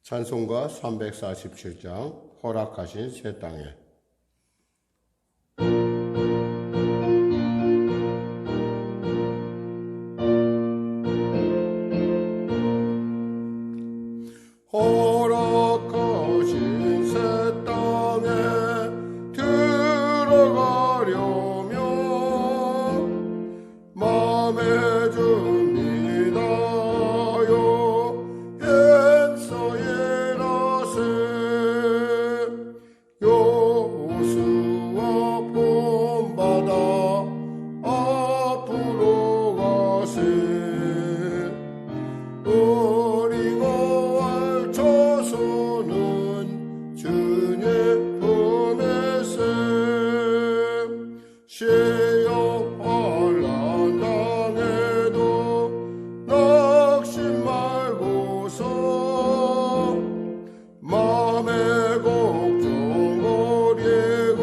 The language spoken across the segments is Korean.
찬송가 347장 허락하신 새 땅에. 허락하신 새 땅에 들어가려면 맘에 줍니다요 엔서예라세 여호수아 본받아 앞으로 가세 우리가 조소는 주님 품에세 시험 환난 당해도 낙심 말고서 맘의 걱정 버리고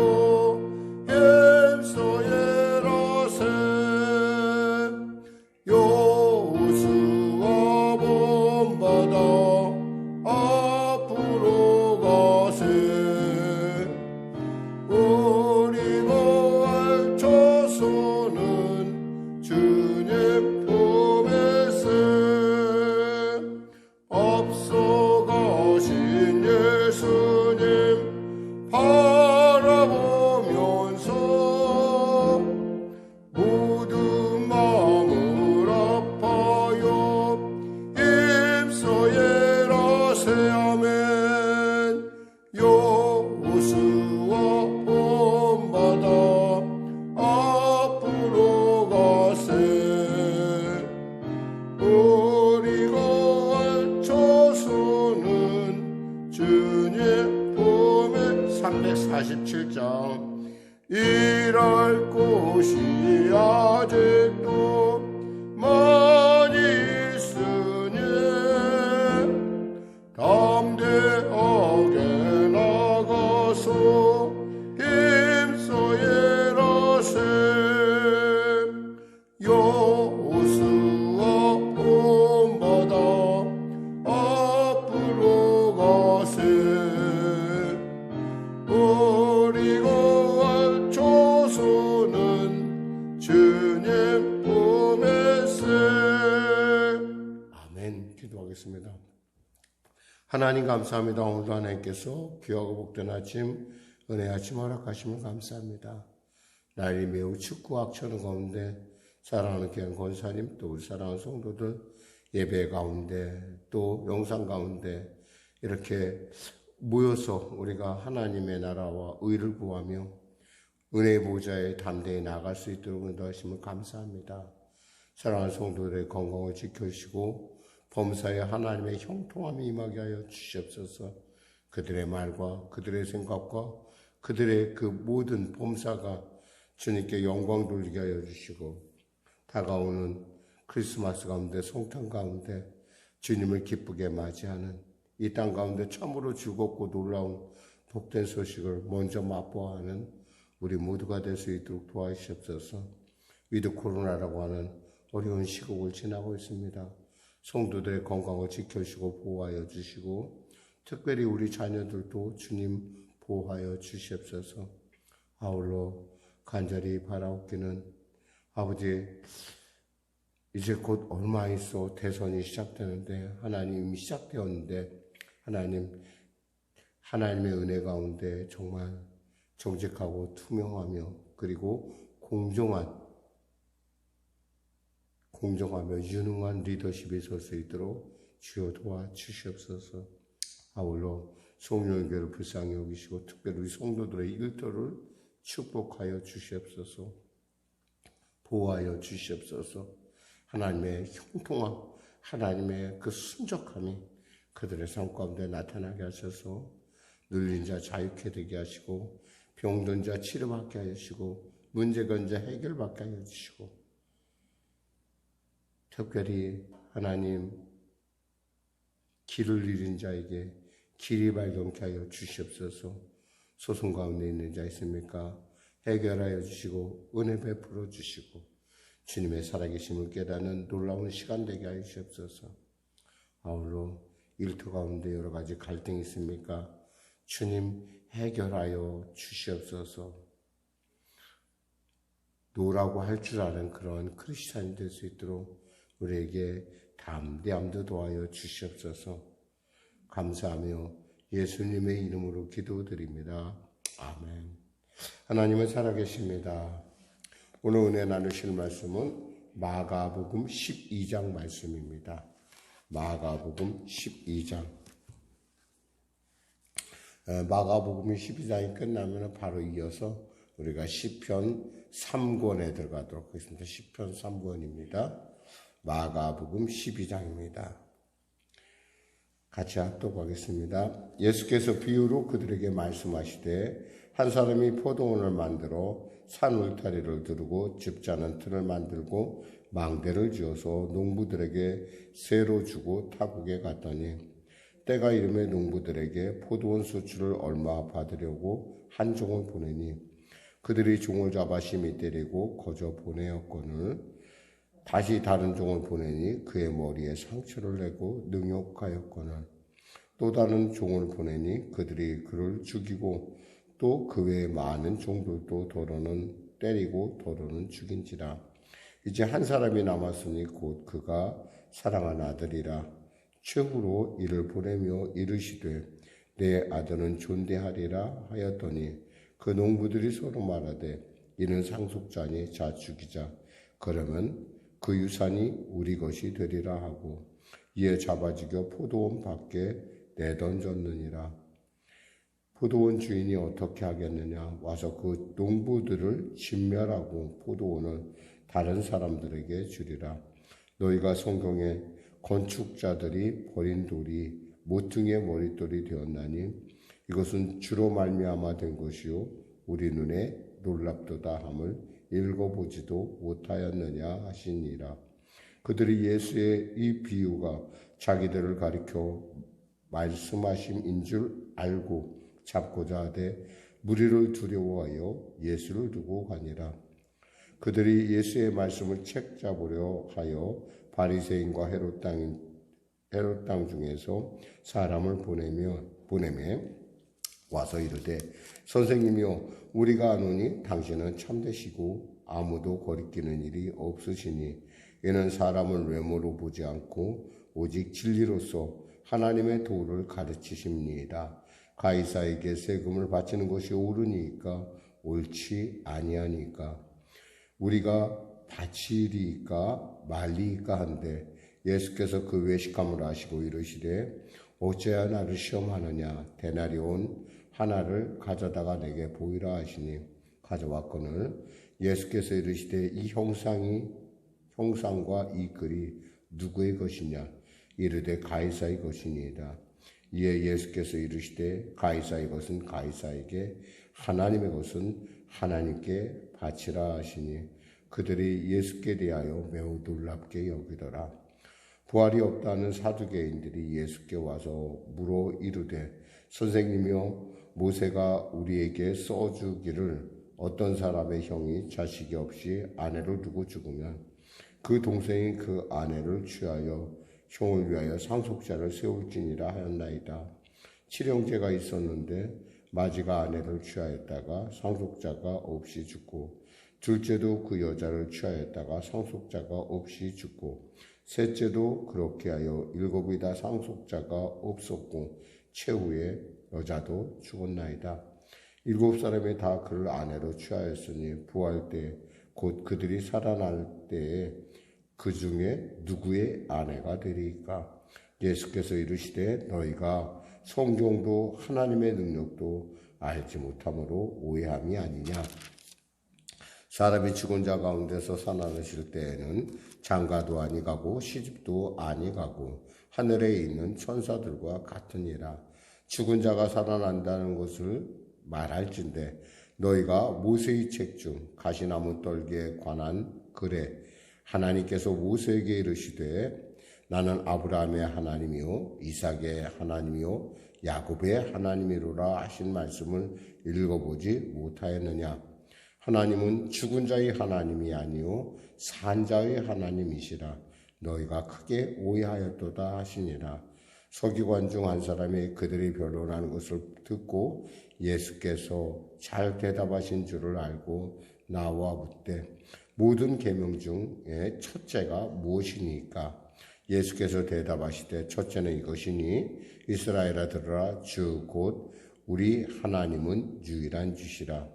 힘써예라세 여호수아 본받아 앞으로 가세 우리가 조소는 주님 품에세 앞서가신 예수님 바라보면서 모든 마음을 아파요 힘써예라세 아멘 여호수아 본받아 앞으로 가세 우리가 조소는 주님 품에 347장 일할 곳이 아직도 많이 있으니 담대하게 나가서 힘써예라세 여호수아 본받아 앞으로 가세 우리가 조소는 주님 품에세 아멘. 기도하겠습니다. 하나님 감사합니다. 오늘도 하나님께서 귀하고 복된 아침 은혜 아침 허락하시면 감사합니다. 날이 매우 춥고 악천후 가운데 사랑하는 귀한 권사님 또 우리 사랑하는 성도들 예배 가운데 또 영상 가운데 이렇게 모여서 우리가 하나님의 나라와 의를 구하며 은혜의 보좌에 담대히 나갈 수 있도록 인도하시면 감사합니다. 사랑하는 성도들의 건강을 지켜주시고 범사에 하나님의 형통함이 임하게 하여 주시옵소서. 그들의 말과 그들의 생각과 그들의 그 모든 범사가 주님께 영광 돌리게 하여 주시고 다가오는 크리스마스 가운데 성탄 가운데 주님을 기쁘게 맞이하는 이 땅 가운데 참으로 즐겁고 놀라운 복된 소식을 먼저 맛보아하는 우리 모두가 될 수 있도록 도와주시옵소서. 위드 코로나라고 하는 어려운 시국을 지나고 있습니다. 성도들의 건강을 지켜주시고 보호하여 주시고 특별히 우리 자녀들도 주님 보호하여 주시옵소서. 아울러 간절히 바라옵기는 아버지 이제 곧 얼마 있어 대선이 시작되는데 하나님이 시작되었는데 하나님의 은혜 가운데 정말 정직하고 투명하며 그리고 공정하며 유능한 리더십이 설 수 있도록 주여 도와주시옵소서. 아울러 송영교를 불쌍히 여기시고 특별히 우리 성도들의 일터를 축복하여 주시옵소서. 보호하여 주시옵소서. 하나님의 형통함, 하나님의 그 순적함이 그들의 삶 가운데 나타나게 하셔서 눌린 자 자유케 되게 하시고 병든 자 치료받게 하시고 문제가 자 해결받게 하여 주시고 특별히 하나님 길을 잃은 자에게 길이 발견케 하여 주시옵소서. 소송 가운데 있는 자 있습니까? 해결하여 주시고 은혜 베풀어 주시고 주님의 살아계심을 깨닫는 놀라운 시간 되게 하여 주시옵소서. 아울러 일터 가운데 여러 가지 갈등이 있습니까? 주님 해결하여 주시옵소서. 노라고 할 줄 아는 그런 크리스찬이 될 수 있도록 우리에게 담대함도 도와여 주시옵소서. 감사하며 예수님의 이름으로 기도드립니다. 아멘. 하나님은 살아계십니다. 오늘 은혜 나누실 말씀은 마가복음 12장 말씀입니다. 마가복음 12장. 마가복음 12장이 끝나면 바로 이어서 우리가 시편 3권에 들어가도록 하겠습니다. 시편 3권입니다. 마가복음 12장입니다. 같이 합독하겠습니다. 예수께서 비유로 그들에게 말씀하시되 한 사람이 포도원을 만들어 산 울타리를 두르고 즙자는 틀을 만들고 망대를 지어서 농부들에게 세로 주고 타국에 갔더니 때가 이르매 농부들에게 포도원 수출을 얼마 받으려고 한 종을 보내니 그들이 종을 잡아 심히 때리고 거저 보내었거늘 다시 다른 종을 보내니 그의 머리에 상처를 내고 능욕하였거늘 또 다른 종을 보내니 그들이 그를 죽이고 또 그 외에 많은 종들도 더러는 때리고 더러는 죽인지라. 이제 한 사람이 남았으니 곧 그가 사랑한 아들이라. 최후로 이를 보내며 이르시되 내 아들은 존대하리라 하였더니 그 농부들이 서로 말하되 이는 상속자니 자 죽이자. 그러면 그 유산이 우리 것이 되리라 하고 이에 잡아 죽여 포도원 밖에 내던졌느니라. 포도원 주인이 어떻게 하겠느냐? 와서 그 농부들을 진멸하고 포도원을 다른 사람들에게 주리라. 너희가 성경에 건축자들이 버린 돌이 모퉁이의 머릿돌이 되었나니 이것은 주로 말미암아 된 것이요 우리 눈에 놀랍도다 함을 읽어보지도 못하였느냐 하시니라. 그들이 예수의 이 비유가 자기들을 가리켜 말씀하심인 줄 알고 잡고자 하되 무리를 두려워하여 예수를 두고 가니라. 그들이 예수의 말씀을 책잡으려 하여 바리새인과 헤롯 땅 중에서 사람을 보내매 와서 이르되 선생님이여 우리가 아노니 당신은 참되시고 아무도 거리끼는 일이 없으시니 이는 사람을 외모로 보지 않고 오직 진리로서 하나님의 도를 가르치십니다. 가이사에게 세금을 바치는 것이 옳으니까 옳지 아니하니까 우리가 바치리까 말리까 한데 예수께서 그 외식함을 아시고 이르시되 어찌하여 나를 시험하느냐 데나리온 하나를 가져다가 내게 보이라 하시니 가져왔거늘 예수께서 이르시되 이 형상과 이 글이 누구의 것이냐 이르되 가이사의 것이니이다. 이에 예수께서 이르시되 가이사의 것은 가이사에게 하나님의 것은 하나님께 바치라 하시니 그들이 예수께 대하여 매우 놀랍게 여기더라. 부활이 없다는 사두개인들이 예수께 와서 물어 이르되 선생님이여 모세가 우리에게 써주기를 어떤 사람의 형이 자식이 없이 아내를 두고 죽으면 그 동생이 그 아내를 취하여 형을 위하여 상속자를 세울지니라 하였나이다. 칠형제가 있었는데 마지가 아내를 취하였다가 상속자가 없이 죽고 둘째도 그 여자를 취하였다가 상속자가 없이 죽고 셋째도 그렇게 하여 일곱이 다 상속자가 없었고 최후에 여자도 죽었나이다. 일곱 사람이 다 그를 아내로 취하였으니 부활 때 곧 그들이 살아날 때에 그 중에 누구의 아내가 되리까? 예수께서 이르시되 너희가 성경도 하나님의 능력도 알지 못함으로 오해함이 아니냐. 사람이 죽은 자 가운데서 살아나실 때에는 장가도 아니 가고 시집도 아니 가고 하늘에 있는 천사들과 같으니라. 죽은 자가 살아난다는 것을 말할진대 너희가 모세의 책 중 가시나무 떨기에 관한 글에 하나님께서 모세에게 이르시되 나는 아브라함의 하나님이요 이삭의 하나님이요 야곱의 하나님이로라 하신 말씀을 읽어보지 못하였느냐. 하나님은 죽은 자의 하나님이 아니요 산 자의 하나님이시라. 너희가 크게 오해하였도다 하시니라. 서기관 중 한 사람이 그들이 변론하는 것을 듣고 예수께서 잘 대답하신 줄을 알고 나와 묻되 모든 계명 중에 첫째가 무엇이니까? 예수께서 대답하시되 첫째는 이것이니 이스라엘아 들으라 주 곧 우리 하나님은 유일한 주시라.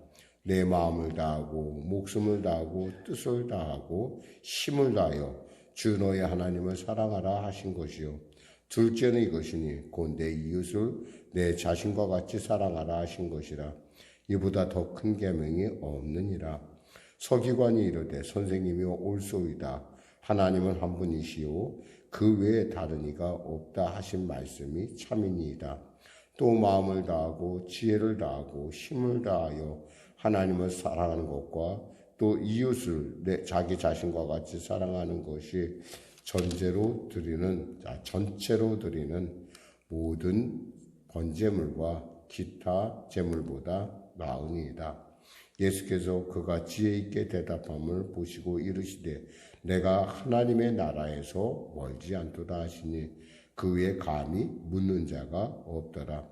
내 마음을 다하고 목숨을 다하고 뜻을 다하고 힘을 다하여 주 너의 하나님을 사랑하라 하신 것이요. 둘째는 이것이니 곧 내 이웃을 내 자신과 같이 사랑하라 하신 것이라. 이보다 더 큰 계명이 없느니라. 서기관이 이르되 선생님이여 옳소이다. 하나님은 한 분이시요 그 외에 다른 이가 없다 하신 말씀이 참이니이다. 또 마음을 다하고 지혜를 다하고 힘을 다하여 하나님을 사랑하는 것과 또 이웃을 자기 자신과 같이 사랑하는 것이 전체로 드리는 모든 번제물과 기타 제물보다 나으니이다. 예수께서 그가 지혜 있게 대답함을 보시고 이르시되 내가 하나님의 나라에서 멀지 않도다 하시니 그 위에 감히 묻는 자가 없더라.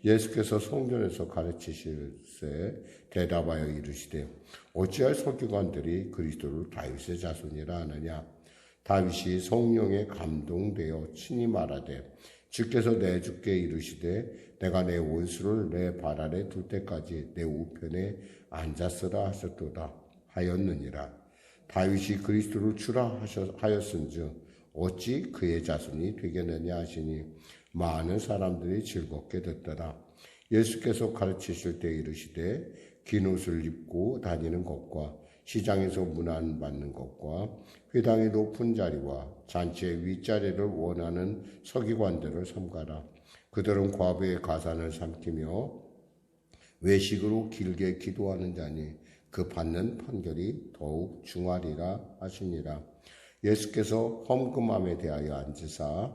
예수께서 성전에서 가르치실세 대답하여 이르시되 어찌할 서기관들이 그리스도를 다윗의 자손이라 하느냐. 다윗이 성령에 감동되어 친히 말하되 주께서 내 주께 이르시되 내가 내 원수를 내 발 아래 둘 때까지 내 우편에 앉았으라 하셨도다 하였느니라. 다윗이 그리스도를 주라 하였은즉 어찌 그의 자손이 되겠느냐 하시니 많은 사람들이 즐겁게 듣더라. 예수께서 가르치실 때 이르시되 긴 옷을 입고 다니는 것과 시장에서 문안받는 것과 회당의 높은 자리와 잔치의 윗자리를 원하는 서기관들을 삼가라. 그들은 과부의 가산을 삼키며 외식으로 길게 기도하는 자니 그 받는 판결이 더욱 중하리라 하시니라. 예수께서 헌금함에 대하여 앉으사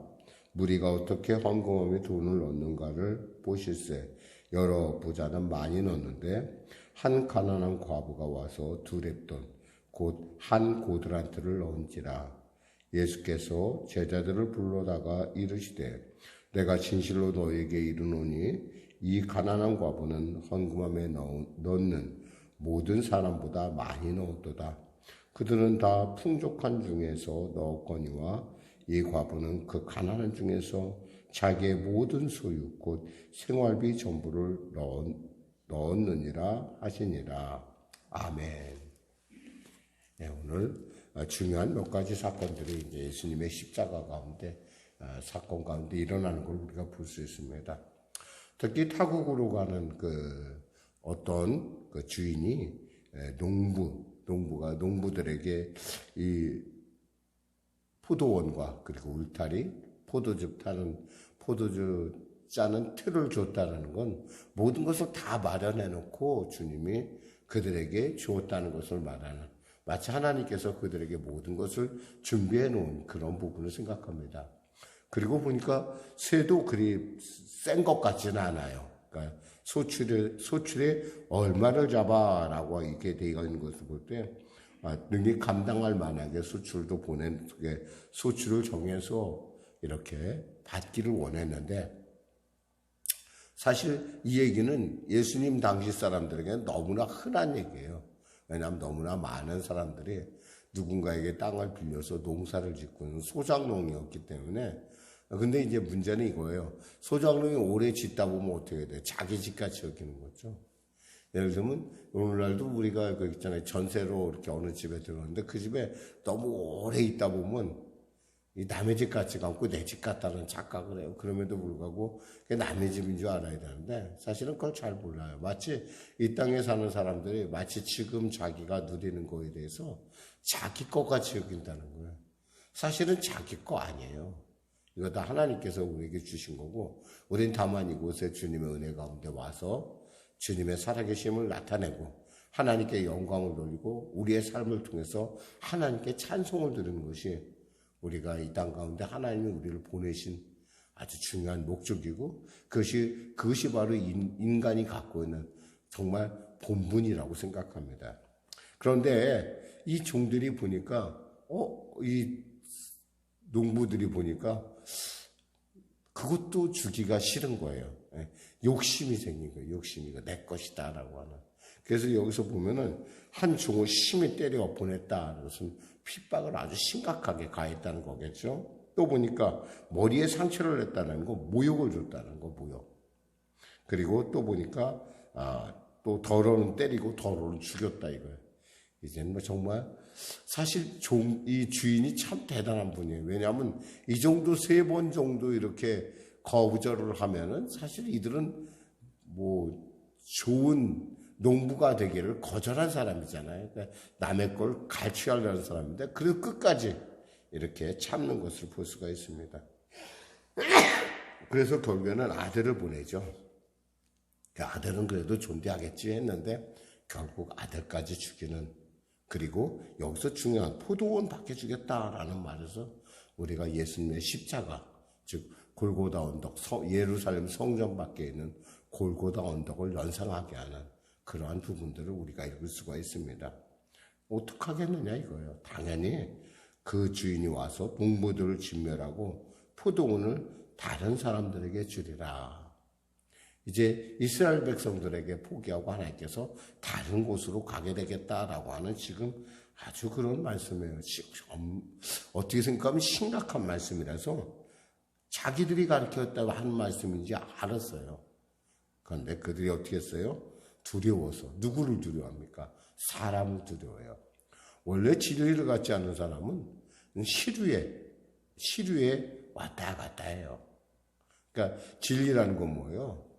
무리가 어떻게 헌금함에 돈을 넣는가를 보실세. 여러 부자는 많이 넣는데 한 가난한 과부가 와서 두 렙돈 곧 한 고드란트를 넣은지라. 예수께서 제자들을 불러다가 이르시되 내가 진실로 너에게 이르노니 이 가난한 과부는 헌금함에 넣는 모든 사람보다 많이 넣었도다. 그들은 다 풍족한 중에서 넣었거니와 이 과부는 그 가난한 중에서 자기의 모든 소유 곧 생활비 전부를 넣었느니라 하시니라. 아멘. 네, 오늘 중요한 몇 가지 사건들이 이제 예수님의 십자가 가운데 사건 가운데 일어나는 걸 우리가 볼 수 있습니다. 특히 타국으로 가는 어떤 주인이 농부들에게 이 포도원과 그리고 울타리, 포도즙 짜는 틀을 줬다는 건 모든 것을 다 마련해 놓고 주님이 그들에게 주었다는 것을 말하는, 마치 하나님께서 그들에게 모든 것을 준비해 놓은 그런 부분을 생각합니다. 그리고 보니까 새도 그리 센 것 같지는 않아요. 그러니까 소출에 얼마를 잡아라고 이렇게 되어 있는 것을 볼 때 능히 감당할 만하게 소출을 정해서 이렇게 받기를 원했는데, 사실 이 얘기는 예수님 당시 사람들에게는 너무나 흔한 얘기예요. 왜냐하면 너무나 많은 사람들이 누군가에게 땅을 빌려서 농사를 짓고는 소작농이었기 때문에. 근데 이제 문제는 이거예요. 소작농이 오래 짓다 보면 어떻게 돼요? 자기 집같이 여기는 거죠. 예를 들면 오늘날도 우리가 있잖아요. 전세로 이렇게 어느 집에 들어오는데 그 집에 너무 오래 있다 보면 이 남의 집 같지가 않고 내 집 같다는 착각을 해요. 그럼에도 불구하고 그게 남의 집인 줄 알아야 되는데 사실은 그걸 잘 몰라요. 마치 이 땅에 사는 사람들이 마치 지금 자기가 누리는 거에 대해서 자기 것 같이 여긴다는 거예요. 사실은 자기 거 아니에요. 이거 다 하나님께서 우리에게 주신 거고, 우린 다만 이곳에 주님의 은혜 가운데 와서 주님의 살아계심을 나타내고 하나님께 영광을 돌리고 우리의 삶을 통해서 하나님께 찬송을 드리는 것이 우리가 이 땅 가운데 하나님이 우리를 보내신 아주 중요한 목적이고, 그것이 바로 인간이 갖고 있는 정말 본분이라고 생각합니다. 그런데 이 종들이 보니까, 이 농부들이 보니까 그것도 주기가 싫은 거예요. 욕심이 생긴 거예요. 욕심이 내 것이다라고 하는. 그래서 여기서 보면은 한 종을 심히 때려 보냈다. 그것은 핍박을 아주 심각하게 가했다는 거겠죠. 또 보니까 머리에 상처를 냈다는 거, 모욕을 줬다는 거, 모욕. 그리고 또 보니까 또 더러는 때리고 더러는 죽였다 이거예요. 이제는 뭐 정말 사실 이 주인이 참 대단한 분이에요. 왜냐하면 이 정도 3번 정도 이렇게 거부절을 하면은 사실 이들은 뭐 좋은 농부가 되기를 거절한 사람이잖아요. 그러니까 남의 걸 갈취하려는 사람인데 그래도 끝까지 이렇게 참는 것을 볼 수가 있습니다. 그래서 결국에는 아들을 보내죠. 그 아들은 그래도 존대하겠지 했는데 결국 아들까지 죽이는, 그리고 여기서 중요한 포도원 밖에 주겠다라는 말에서 우리가 예수님의 십자가, 즉 골고다 언덕, 예루살렘 성전 밖에 있는 골고다 언덕을 연상하게 하는 그러한 부분들을 우리가 읽을 수가 있습니다. 어떻게 하겠느냐 이거예요. 당연히 그 주인이 와서 농부들을 진멸하고 포도원을 다른 사람들에게 주리라. 이제 이스라엘 백성들에게 포기하고 하나님께서 다른 곳으로 가게 되겠다라고 하는 지금 아주 그런 말씀이에요. 어떻게 생각하면 심각한 말씀이라서 자기들이 가르쳤다고 하는 말씀인지 알았어요. 그런데 그들이 어떻게 했어요? 두려워서. 누구를 두려워합니까? 사람을 두려워해요. 원래 진리를 갖지 않는 사람은 시류에 왔다 갔다 해요. 그러니까 진리라는 건 뭐예요?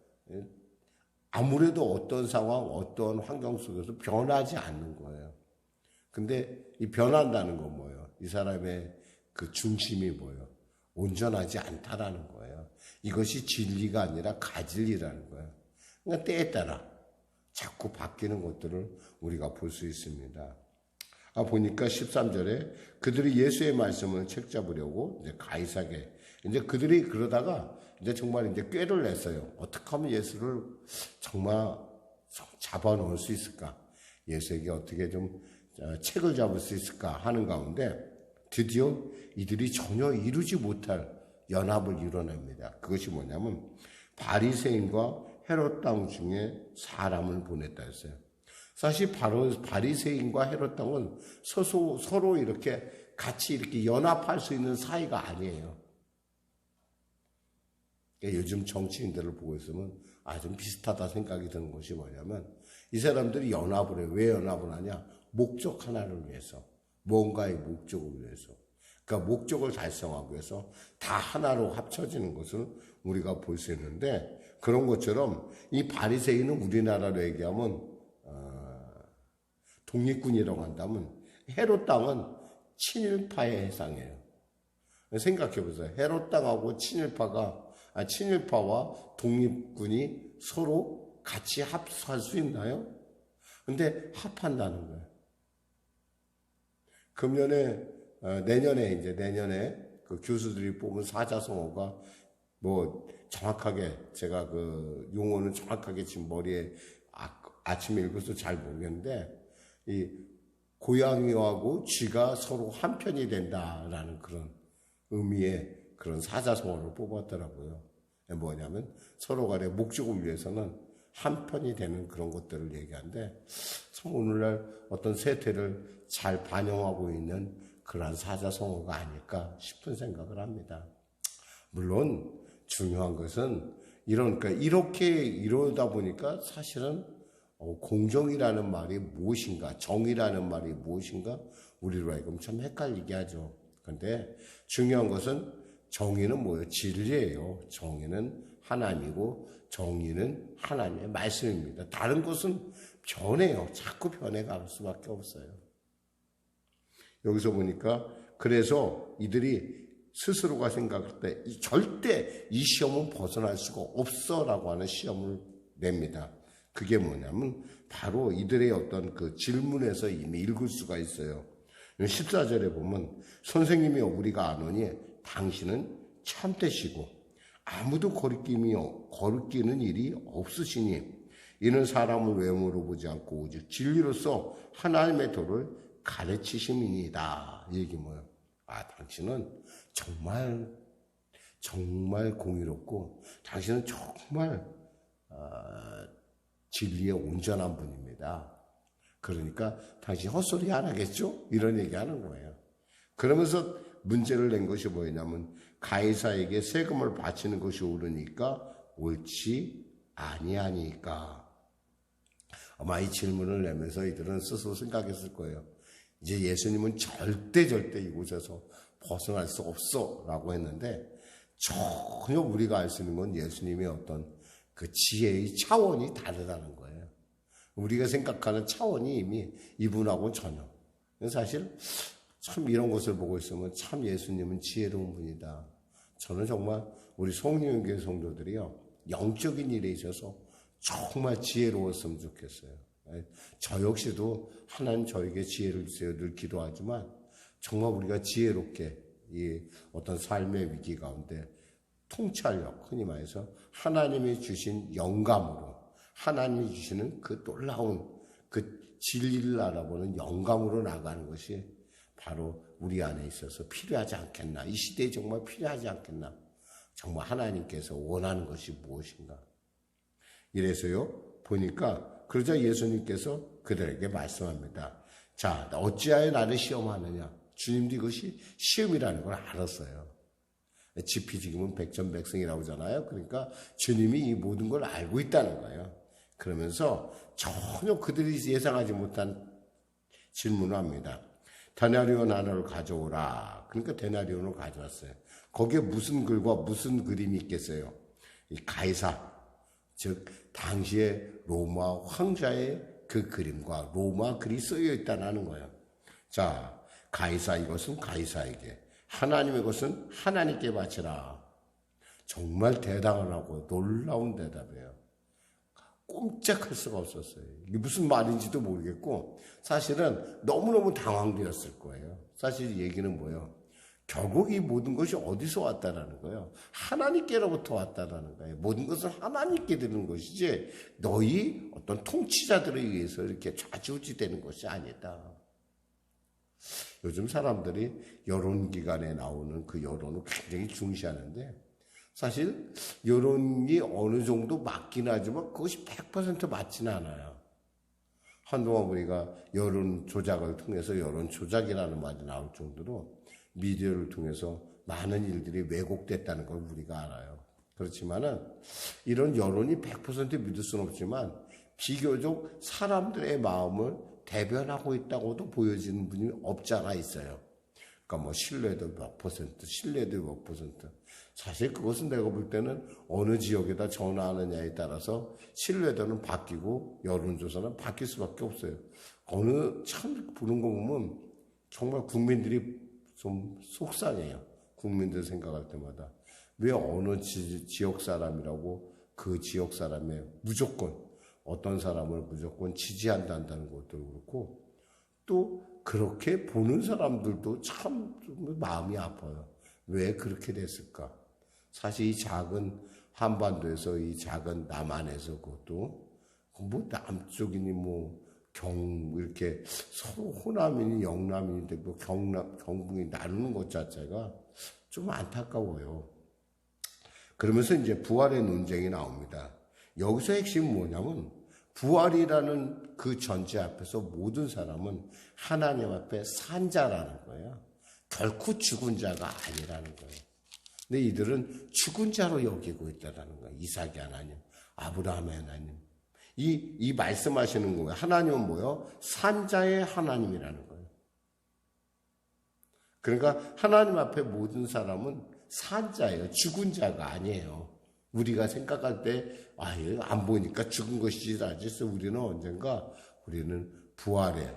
아무래도 어떤 상황, 어떤 환경 속에서 변하지 않는 거예요. 근데 이 변한다는 건 뭐예요? 이 사람의 그 중심이 뭐예요? 온전하지 않다라는 거예요. 이것이 진리가 아니라 가진리라는 거예요. 그러니까 때에 따라 자꾸 바뀌는 것들을 우리가 볼 수 있습니다. 보니까 13절에 그들이 예수의 말씀을 책잡으려고 이제 가이사게, 이제 그들이 그러다가 이제 정말 이제 꾀를 냈어요. 어떻게 하면 예수를 정말 잡아놓을 수 있을까? 예수에게 어떻게 좀 책을 잡을 수 있을까 하는 가운데 드디어 이들이 전혀 이루지 못할 연합을 이뤄냅니다. 그것이 뭐냐면 바리새인과 헤롯 왕 중에 사람을 보냈다 했어요. 사실 바로 바리새인과 헤롯 왕은 서로 이렇게 같이 이렇게 연합할 수 있는 사이가 아니에요. 요즘 정치인들을 보고 있으면 좀 비슷하다 생각이 드는 것이 뭐냐면 이 사람들이 연합을 해요. 왜 연합을 하냐? 목적 하나를 위해서. 뭔가의 목적을 위해서. 그러니까 목적을 달성하기 위해서 다 하나로 합쳐지는 것을 우리가 볼 수 있는데, 그런 것처럼 이 바리새인은 우리나라로 얘기하면 독립군이라고 한다면 헤롯 땅은 친일파에 해당해요. 생각해 보세요. 헤롯 땅하고 친일파와 독립군이 서로 같이 합할 수 있나요? 근데 합한다는 거예요. 내년에 그 교수들이 뽑은 사자성어가 뭐 정확하게, 제가 그 용어는 정확하게 지금 머리에 아침에 읽어서 잘 모르겠는데, 이 고양이하고 쥐가 서로 한편이 된다라는 그런 의미의 그런 사자성어를 뽑았더라고요. 뭐냐면 서로 간의 목적을 위해서는 한편이 되는 그런 것들을 얘기하는데, 참 오늘날 어떤 세태를 잘 반영하고 있는 그러한 사자성어가 아닐까 싶은 생각을 합니다. 물론 중요한 것은 그러니까 이렇게 이러다 보니까 사실은 공정이라는 말이 무엇인가, 정의라는 말이 무엇인가, 우리로 하여금 참 헷갈리게 하죠. 그런데 중요한 것은 정의는 뭐예요? 진리예요. 정의는 하나님이고 정의는 하나님의 말씀입니다. 다른 것은 변해요. 자꾸 변해갈 수밖에 없어요. 여기서 보니까 그래서 이들이 스스로가 생각할 때 절대 이 시험은 벗어날 수가 없어라고 하는 시험을 냅니다. 그게 뭐냐면 바로 이들의 어떤 그 질문에서 이미 읽을 수가 있어요. 14절에 보면 선생님이 우리가 아노니 당신은 참되시고 아무도 거리끼는 일이 없으시니 이는 사람을 외모로 보지 않고 오직 진리로서 하나님의 도를 가르치심이니이다. 이 얘기 뭐예요? 당신은 정말 공의롭고 당신은 정말 진리에 온전한 분입니다. 그러니까 당신 헛소리 안 하겠죠? 이런 얘기하는 거예요. 그러면서 문제를 낸 것이 뭐냐면 가이사에게 세금을 바치는 것이 옳으니까 옳지 아니하니까. 아마 이 질문을 내면서 이들은 스스로 생각했을 거예요. 이제 예수님은 절대 이곳에서 벗어날 수 없어 라고 했는데 전혀 우리가 알 수 있는 건 예수님의 어떤 그 지혜의 차원이 다르다는 거예요. 우리가 생각하는 차원이 이미 이분하고는 전혀. 사실 참 이런 것을 보고 있으면 참 예수님은 지혜로운 분이다. 저는 정말 우리 송리교회 성도들이요, 영적인 일에 있어서 정말 지혜로웠으면 좋겠어요. 저 역시도 하나님 저에게 지혜를 주세요 늘 기도하지만 정말 우리가 지혜롭게 이 어떤 삶의 위기 가운데 통찰력, 흔히 말해서 하나님이 주신 영감으로, 하나님이 주시는 그 놀라운 그 진리를 알아보는 영감으로 나가는 것이 바로 우리 안에 있어서 필요하지 않겠나. 이 시대에 정말 필요하지 않겠나. 정말 하나님께서 원하는 것이 무엇인가. 이래서요, 보니까 그러자 예수님께서 그들에게 말씀합니다. 자, 어찌하여 나를 시험하느냐. 주님도 이것이 시험이라는 걸 알았어요. 지피지기면 백전백승이라고 하잖아요. 그러니까 주님이 이 모든 걸 알고 있다는 거예요. 그러면서 전혀 그들이 예상하지 못한 질문을 합니다. 데나리온 하나를 가져오라. 그러니까 데나리온을 가져왔어요. 거기에 무슨 글과 무슨 그림이 있겠어요? 이 가이사, 즉 당시의 로마 황자의 그 그림과 로마 글이 쓰여 있다는 거예요. 자, 가이사 이것은 가이사에게, 하나님의 것은 하나님께 바치라. 정말 대단하고 놀라운 대답이에요. 꼼짝할 수가 없었어요. 이게 무슨 말인지도 모르겠고 사실은 너무너무 당황되었을 거예요. 사실 이 얘기는 뭐예요? 결국 이 모든 것이 어디서 왔다라는 거예요? 하나님께로부터 왔다라는 거예요. 모든 것은 하나님께 드리는 것이지 너희 어떤 통치자들에 의해서 이렇게 좌지우지되는 것이 아니다. 요즘 사람들이 여론기관에 나오는 그 여론을 굉장히 중시하는데 사실 여론이 어느 정도 맞긴 하지만 그것이 100% 맞지는 않아요. 한동안 우리가 여론 조작을 통해서 여론 조작이라는 말이 나올 정도로 미디어를 통해서 많은 일들이 왜곡됐다는 걸 우리가 알아요. 그렇지만은 이런 여론이 100% 믿을 수는 없지만 비교적 사람들의 마음을 대변하고 있다고도 보여지는 분이 없지 않아 있어요. 그러니까 뭐 신뢰도 몇 퍼센트, 신뢰도 몇 퍼센트. 사실 그것은 내가 볼 때는 어느 지역에다 전화하느냐에 따라서 신뢰도는 바뀌고 여론조사는 바뀔 수밖에 없어요. 어느 참 보는 거 보면 정말 국민들이 좀 속상해요. 국민들 생각할 때마다. 왜 어느 지역 사람이라고 그 지역 사람의 무조건 어떤 사람을 무조건 지지한다는 것도 그렇고 또 그렇게 보는 사람들도 참 마음이 아파요. 왜 그렇게 됐을까? 사실 이 작은 한반도에서 이 작은 남한에서 그것도 뭐 남쪽이니 뭐 이렇게 서로 호남이니 영남이니 뭐 경북이 나누는 것 자체가 좀 안타까워요. 그러면서 이제 부활의 논쟁이 나옵니다. 여기서 핵심은 뭐냐면 부활이라는 그 전제 앞에서 모든 사람은 하나님 앞에 산 자라는 거예요. 결코 죽은 자가 아니라는 거예요. 근데 이들은 죽은 자로 여기고 있다는 거예요. 이삭의 하나님, 아브라함의 하나님. 이 말씀하시는 거예요. 하나님은 뭐예요? 산 자의 하나님이라는 거예요. 그러니까 하나님 앞에 모든 사람은 산 자예요. 죽은 자가 아니에요. 우리가 생각할 때, 안 보니까 죽은 것이지, 그래서 우리는 언젠가, 우리는 부활의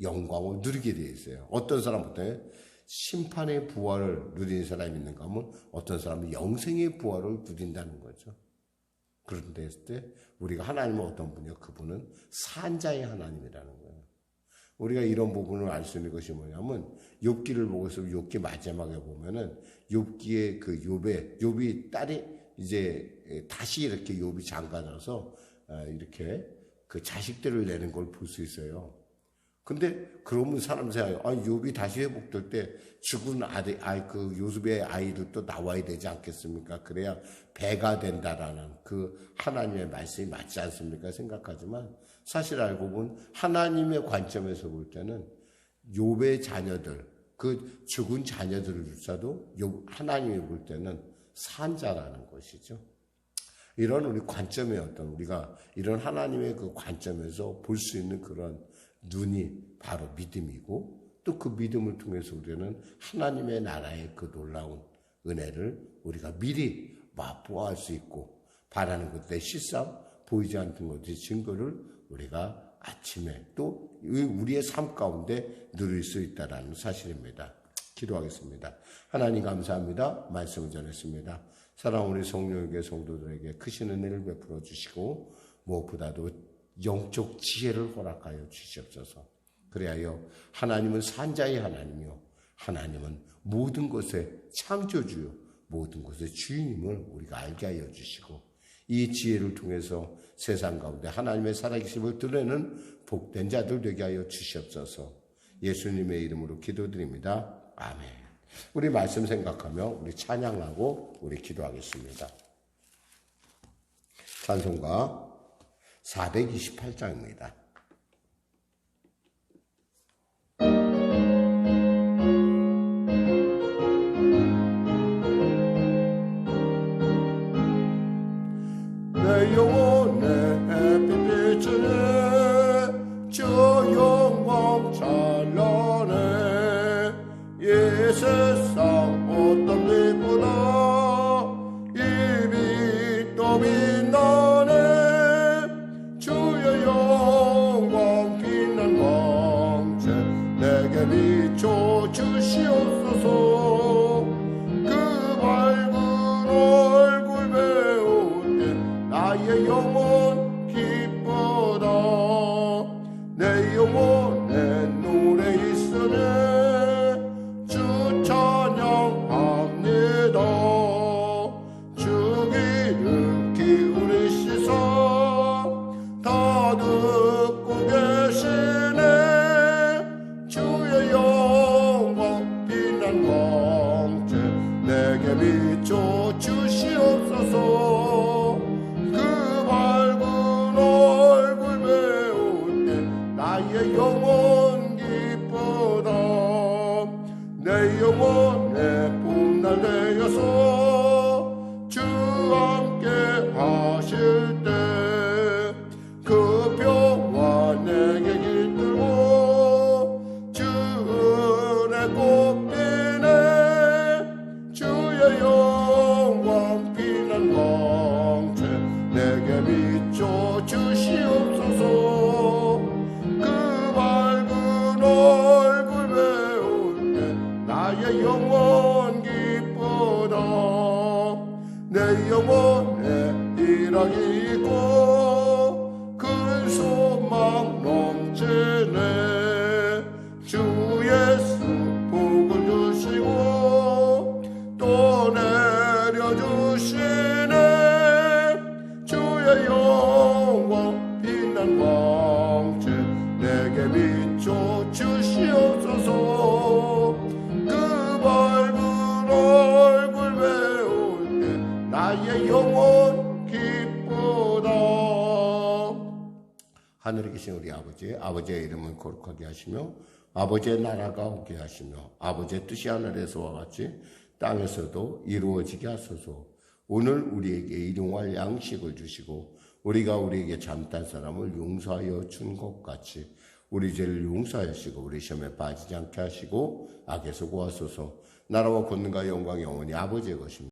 영광을 누리게 되어 있어요. 어떤 사람부터 심판의 부활을 누리는 사람이 있는가 하면 어떤 사람은 영생의 부활을 누린다는 거죠. 그런데 했을 때, 우리가 하나님은 어떤 분이요? 그분은 산자의 하나님이라는 거예요. 우리가 이런 부분을 알 수 있는 것이 뭐냐면 욥기를 보고 있으면 욥기 마지막에 보면은 욥기의 그 욥이 딸이 이제 다시 이렇게 욥이 장가들어서 이렇게 그 자식들을 내는 걸 볼 수 있어요. 근데 그러면 사람 생각해요. 욥이 다시 회복될 때 죽은 그 요셉의 아이도 또 나와야 되지 않겠습니까? 그래야 배가 된다라는 그 하나님의 말씀이 맞지 않습니까? 생각하지만 사실 알고 보면 하나님의 관점에서 볼 때는 욥의 자녀들, 그 죽은 자녀들조차도 하나님이 볼 때는 산자라는 것이죠. 이런 우리 관점의 우리가 이런 하나님의 그 관점에서 볼 수 있는 그런 눈이 바로 믿음이고, 또 그 믿음을 통해서 우리는 하나님의 나라의 그 놀라운 은혜를 우리가 미리 맛보아할 수 있고, 바라는 것들의 실상 보이지 않던 것의 증거를 우리가 아침에 또 우리의 삶 가운데 누릴 수 있다는 사실입니다. 기도하겠습니다. 하나님 감사합니다. 말씀을 전했습니다. 사랑하는 우리 성령에게 성도들에게 크신 은혜를 베풀어 주시고 무엇보다도 영적 지혜를 허락하여 주시옵소서. 그래야 하나님은 산자의 하나님이요, 하나님은 모든 것의 창조주요, 모든 것의 주인임을 우리가 알게 하여 주시고, 이 지혜를 통해서 세상 가운데 하나님의 살아계심을 드러내는 복된 자들 되게 하여 주시옵소서. 예수님의 이름으로 기도드립니다. 아멘. 우리 말씀 생각하며 우리 찬양하고 우리 기도하겠습니다. 찬송가 428장입니다. 내 영혼의 빛비추네 주 영광 찬란해 이 세상 어떤 빛보다 이 빛도 빛나네 주의 영광 빛난 광채 내게 비춰 주시옵소서. 그 밝은 얼굴 배울 때 나의 영혼 기쁘다. 내 영혼에 노래 있으네 주 찬양합니다. 주 귀를 기울이시사 다 듣고 계시네. 주의 영광 빛난 광채 내게 비춰 주시옵소서. 그 밝은 얼굴 배울 때 나의 영혼 기쁘다. 내 영혼에 봄날 되어서 주 함께 하실 때 그 평화 내게 깃들고 주 은혜 꽃피네. 주의 영광 빛난 광채 내게 비춰 주시옵소서. 그 밝은 얼굴 배울 때 나의 영혼 기쁘다. 내 영혼에 일하기 있고 큰 소망 넘치네. 주 예수 복을 주시고 또 내려주시네. 주의 영광 빛난 광채 내게 비춰 주시옵소서. 그 밝은 얼굴 배울 때 나의 영혼 기쁘다. 하늘에 계신 우리 아버지의 이름을 거룩하게 하시며 아버지의 나라가 오게 하시며 아버지의 뜻이 하늘에서와 같이 땅에서도 이루어지게 하소서. 오늘 우리에게 일용할 양식을 주시고 우리가 우리에게 잘못한 사람을 용서하여 준 것 같이 우리 죄를 용서하시고 우리 시험에 빠지지 않게 하시고 악에서 구하소서. 나라와 권능과 영광이 영원히 아버지의 것입니다.